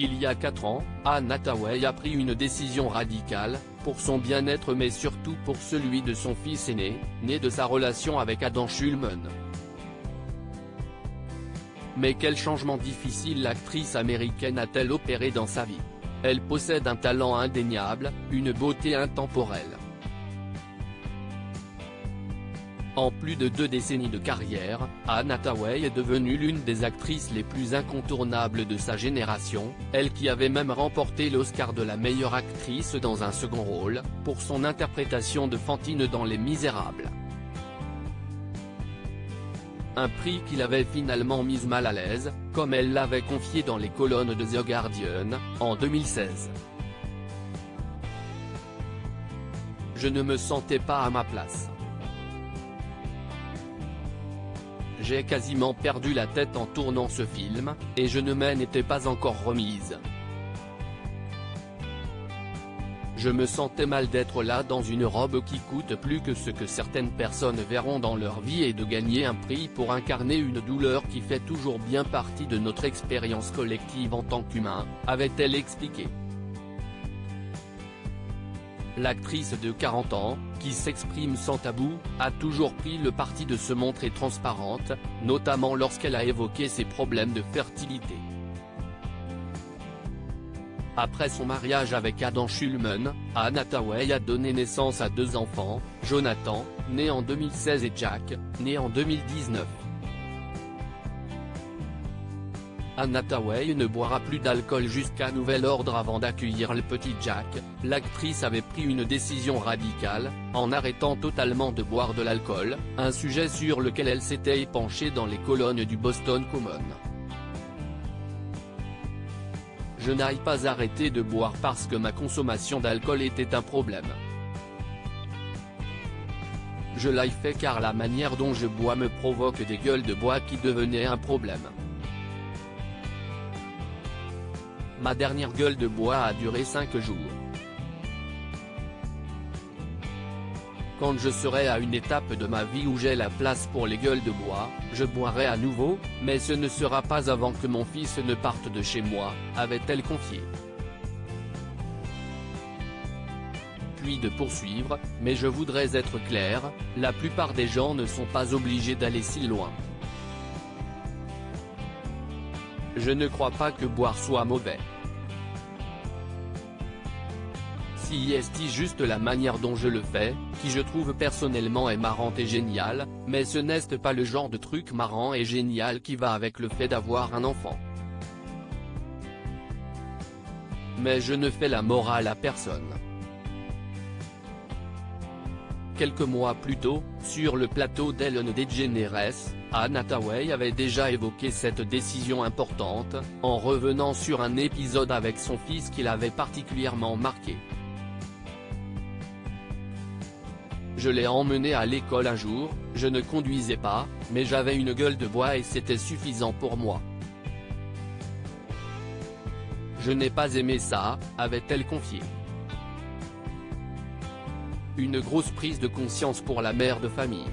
Il y a 4 ans, Anne Hathaway a pris une décision radicale, pour son bien-être mais surtout pour celui de son fils aîné, né de sa relation avec Adam Schulman. Mais quel changement difficile l'actrice américaine a-t-elle opéré dans sa vie? Elle possède un talent indéniable, une beauté intemporelle. En plus de 2 décennies de carrière, Anne Hathaway est devenue l'une des actrices les plus incontournables de sa génération, elle qui avait même remporté l'Oscar de la meilleure actrice dans un second rôle, pour son interprétation de Fantine dans Les Misérables. Un prix qui l'avait finalement mise mal à l'aise, comme elle l'avait confié dans les colonnes de The Guardian, en 2016. Je ne me sentais pas à ma place. J'ai quasiment perdu la tête en tournant ce film, et je ne m'en étais pas encore remise. Je me sentais mal d'être là dans une robe qui coûte plus que ce que certaines personnes verront dans leur vie et de gagner un prix pour incarner une douleur qui fait toujours bien partie de notre expérience collective en tant qu'humain, avait-elle expliqué. L'actrice de 40 ans, qui s'exprime sans tabou, a toujours pris le parti de se montrer transparente, notamment lorsqu'elle a évoqué ses problèmes de fertilité. Après son mariage avec Adam Schulman, Anne Hathaway a donné naissance à 2 enfants, Jonathan, né en 2016 et Jack, né en 2019. Anne Hathaway ne boira plus d'alcool jusqu'à nouvel ordre avant d'accueillir le petit Jack. L'actrice avait pris une décision radicale, en arrêtant totalement de boire de l'alcool, un sujet sur lequel elle s'était épanchée dans les colonnes du Boston Common. Je n'ai pas arrêté de boire parce que ma consommation d'alcool était un problème. Je l'ai fait car la manière dont je bois me provoque des gueules de bois qui devenaient un problème. Ma dernière gueule de bois a duré 5 jours. Quand je serai à une étape de ma vie où j'ai la place pour les gueules de bois, je boirai à nouveau, mais ce ne sera pas avant que mon fils ne parte de chez moi, avait-elle confié. Puis de poursuivre, mais je voudrais être clair, la plupart des gens ne sont pas obligés d'aller si loin. Je ne crois pas que boire soit mauvais. Si est juste la manière dont je le fais, qui je trouve personnellement est marrante et géniale, mais ce n'est pas le genre de truc marrant et génial qui va avec le fait d'avoir un enfant. Mais je ne fais la morale à personne. Quelques mois plus tôt, sur le plateau d'Ellen DeGeneres, Anne Hathaway avait déjà évoqué cette décision importante, en revenant sur un épisode avec son fils qui l'avait particulièrement marqué. Je l'ai emmené à l'école un jour, je ne conduisais pas, mais j'avais une gueule de bois et c'était suffisant pour moi. Je n'ai pas aimé ça, avait-elle confié. Une grosse prise de conscience pour la mère de famille.